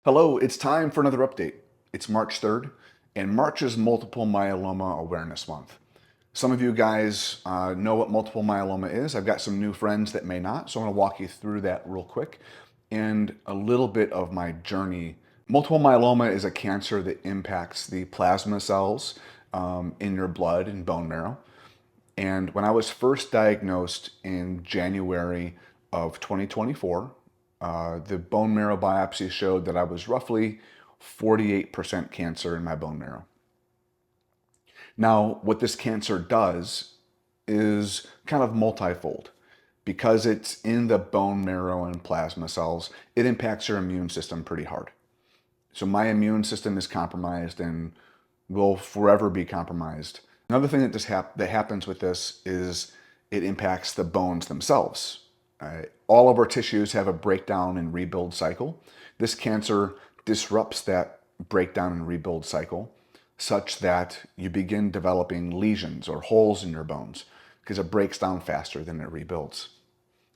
Hello, it's time for another update. It's March 3rd, and March is Multiple Myeloma Awareness Month. Some of you guys know what multiple myeloma is. I've got some new friends that may not, so I'm going to walk you through that real quick and a little bit of my journey. Multiple myeloma is a cancer that impacts the plasma cells in your blood and bone marrow. And when I was first diagnosed in January of 2024, the bone marrow biopsy showed that I was roughly 48% cancer in my bone marrow. Now, what this cancer does is kind of multifold. Because it's in the bone marrow and plasma cells, it impacts your immune system pretty hard. So my immune system is compromised and will forever be compromised. Another thing that happens with this is it impacts the bones themselves. All of our tissues have a breakdown and rebuild cycle. This cancer disrupts that breakdown and rebuild cycle such that you begin developing lesions or holes in your bones because it breaks down faster than it rebuilds.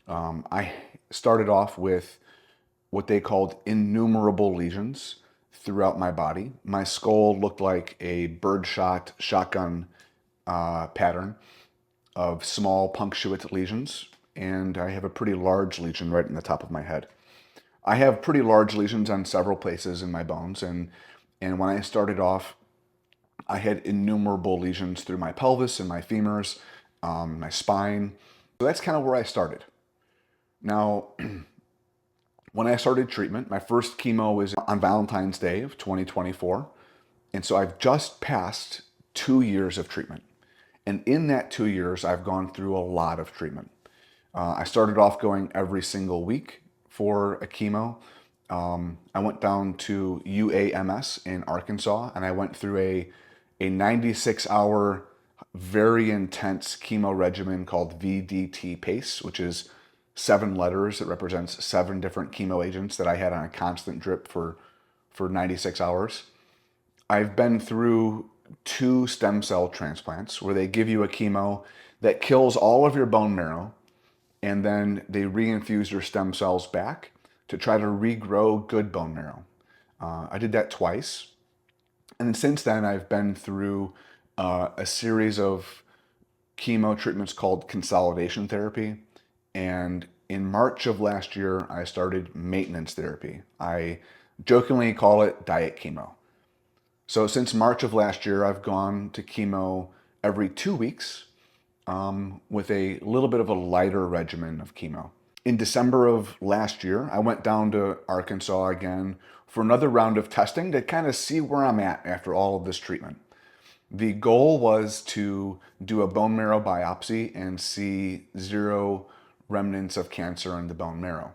I started off with what they called innumerable lesions throughout my body. My skull looked like a birdshot shotgun pattern of small punctuate lesions, and I have a pretty large lesion right in the top of my head. I have pretty large lesions on several places in my bones, and when I started off, I had innumerable lesions through my pelvis and my femurs, my spine. So that's kind of where I started. Now, when I started treatment, my first chemo was on Valentine's Day of 2024. And so I've just passed 2 years of treatment. And in that 2 years, I've gone through a lot of treatment. I started off going every single week for a chemo. I went down to UAMS in Arkansas, and I went through a 96-hour, very intense chemo regimen called VDT PACE, which is 7 letters. It represents 7 different chemo agents that I had on a constant drip for 96 hours. I've been through 2 stem cell transplants where they give you a chemo that kills all of your bone marrow, and then they reinfuse your stem cells back to try to regrow good bone marrow. I did that twice. And since then, I've been through a series of chemo treatments called consolidation therapy. And in March of last year, I started maintenance therapy. I jokingly call it diet chemo. So since March of last year, I've gone to chemo every 2 weeks with a little bit of a lighter regimen of chemo. In December of last year, I went down to Arkansas again for another round of testing to kind of see where I'm at after all of this treatment. The goal was to do a bone marrow biopsy and see 0 remnants of cancer in the bone marrow.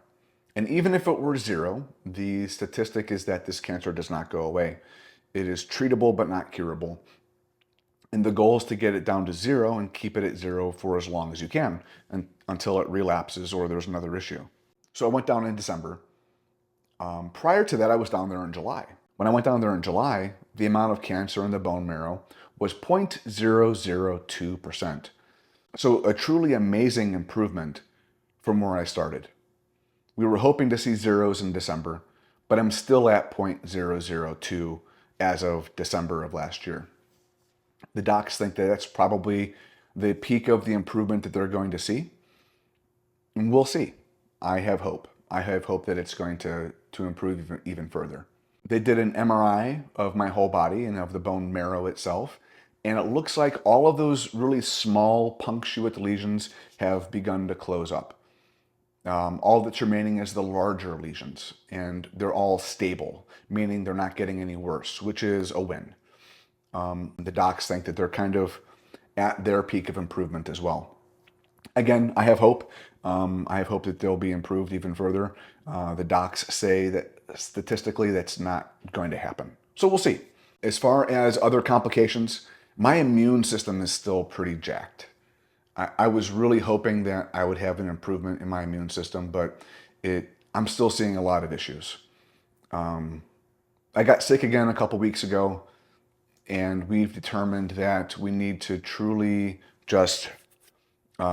And even if it were 0, the statistic is that this cancer does not go away. It is treatable but not curable. And the goal is to get it down to 0 and keep it at 0 for as long as you can until it relapses or there's another issue. So I went down in December. Prior to that, I was down there in July. When I went down there in July, the amount of cancer in the bone marrow was 0.002%. So a truly amazing improvement from where I started. We were hoping to see zeros in December, but I'm still at 0.002 as of December of last year. The docs think that that's probably the peak of the improvement that they're going to see. And we'll see. I have hope. I have hope that it's going to improve even further. They did an MRI of my whole body and of the bone marrow itself, and it looks like all of those really small punctuate lesions have begun to close up. All that's remaining is the larger lesions, and they're all stable, meaning they're not getting any worse, which is a win. The docs think that they're kind of at their peak of improvement as well. Again, I have hope. I have hope that they'll be improved even further. The docs say that statistically that's not going to happen. So we'll see. As far as other complications, my immune system is still pretty jacked. I was really hoping that I would have an improvement in my immune system, but I'm still seeing a lot of issues. I got sick again a couple weeks ago, and we've determined that we need to truly just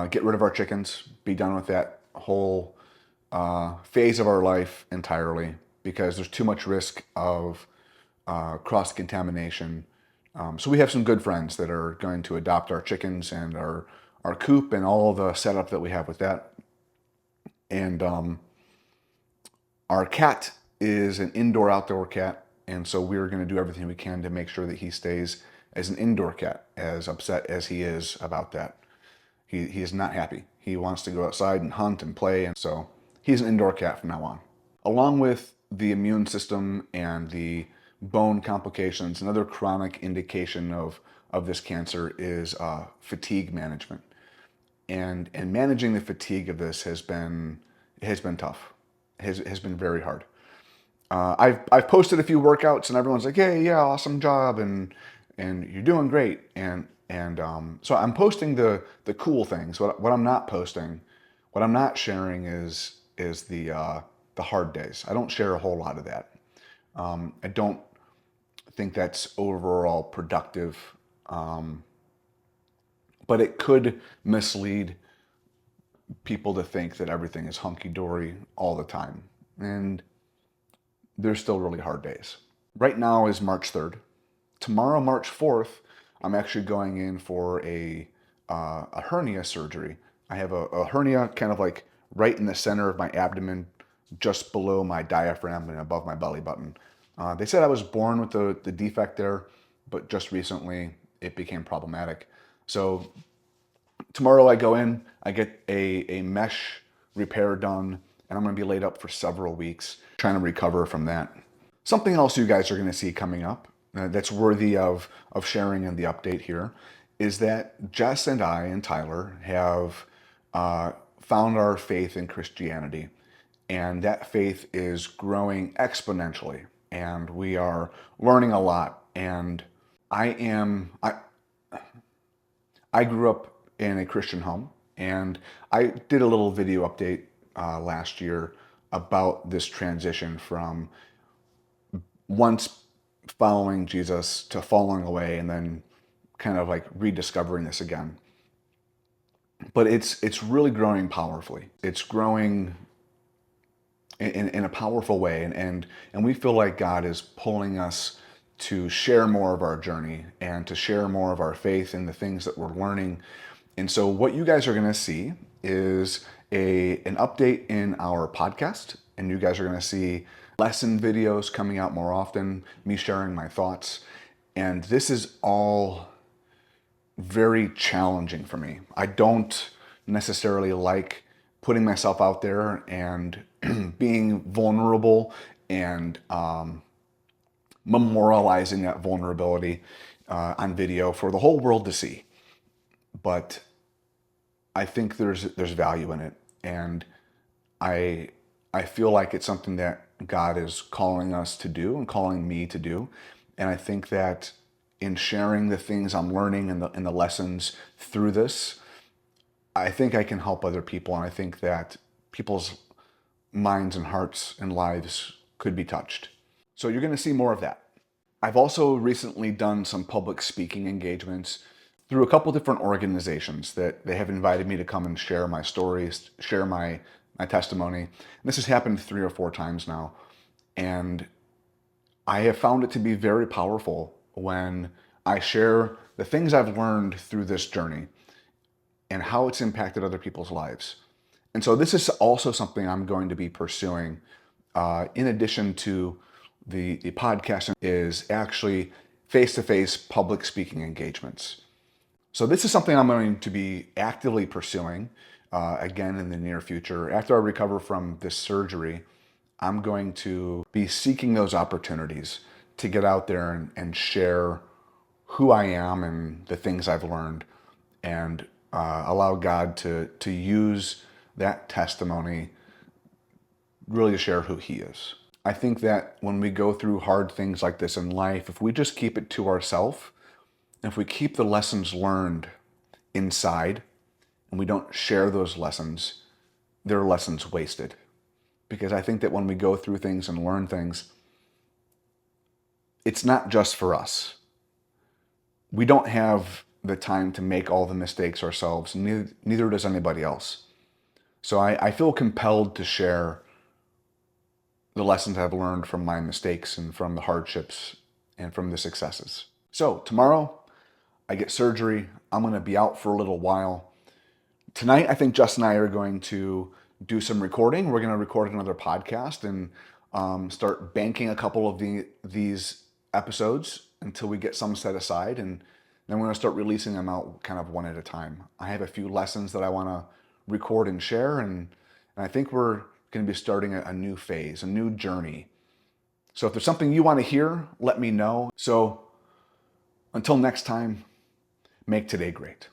get rid of our chickens, be done with that whole phase of our life entirely. because there's too much risk of cross-contamination. So we have some good friends that are going to adopt our chickens and our coop and all the setup that we have with that. And our cat is an indoor-outdoor cat, and so we're going to do everything we can to make sure that he stays as an indoor cat, as upset as he is about that. He is not happy. He wants to go outside and hunt and play, and so he's an indoor cat from now on. Along with the immune system and the bone complications, another chronic indication of this cancer is fatigue management. And managing the fatigue of this has been tough. Has been very hard. I've posted a few workouts and everyone's like, "Hey, yeah, awesome job, and you're doing great." And so I'm posting the cool things. What I'm not posting, what I'm not sharing is the hard days. I don't share a whole lot of that. I don't think that's overall productive, but it could mislead people to think that everything is hunky-dory all the time. And there's still really hard days. Right now is March 3rd. Tomorrow, March 4th, I'm actually going in for a hernia surgery. I have a hernia kind of like right in the center of my abdomen, just below my diaphragm and above my belly button. They said I was born with the defect there, but just recently it became problematic. So tomorrow I go in, I get a mesh repair done, and I'm going to be laid up for several weeks trying to recover from that. Something else you guys are going to see coming up that's worthy of sharing in the update here is that Jess and I and Tyler have found our faith in Christianity, and that faith is growing exponentially, and we are learning a lot. And I grew up in a Christian home, and I did a little video update last year about this transition from once following Jesus to falling away and then kind of like rediscovering this again. But it's really growing powerfully. It's growing in a powerful way, and we feel like God is pulling us to share more of our journey and to share more of our faith in the things that we're learning. And so what you guys are going to see is an update in our podcast, and you guys are going to see lesson videos coming out more often, me sharing my thoughts. And this is all very challenging for me. I don't necessarily like putting myself out there and being vulnerable and memorializing that vulnerability on video for the whole world to see. But I think there's value in it, and I feel like it's something that God is calling us to do and calling me to do. And I think that in sharing the things I'm learning and the lessons through this, I think I can help other people, and I think that people's minds and hearts and lives could be touched. So you're going to see more of that. I've also recently done some public speaking engagements through a couple different organizations that they have invited me to come and share my stories, share my testimony. And this has happened 3 or 4 times now. And I have found it to be very powerful when I share the things I've learned through this journey and how it's impacted other people's lives. And so this is also something I'm going to be pursuing in addition to the podcast, is actually face-to-face public speaking engagements. So this is something I'm going to be actively pursuing again in the near future. After I recover from this surgery, I'm going to be seeking those opportunities to get out there and share who I am and the things I've learned, and allow God to use that testimony really to share who He is. I think that when we go through hard things like this in life, if we just keep it to ourselves, if we keep the lessons learned inside and we don't share those lessons, they're lessons wasted. Because I think that when we go through things and learn things, it's not just for us. We don't have the time to make all the mistakes ourselves, and neither does anybody else. So I feel compelled to share the lessons I've learned from my mistakes and from the hardships and from the successes. So tomorrow I get surgery. I'm going to be out for a little while. Tonight, I think Justin and I are going to do some recording. We're going to record another podcast and start banking a couple of these episodes until we get some set aside. And then we're going to start releasing them out kind of one at a time. I have a few lessons that I want to record and share. And I think we're going to be starting a new phase, a new journey. So if there's something you want to hear, let me know. So until next time, make today great.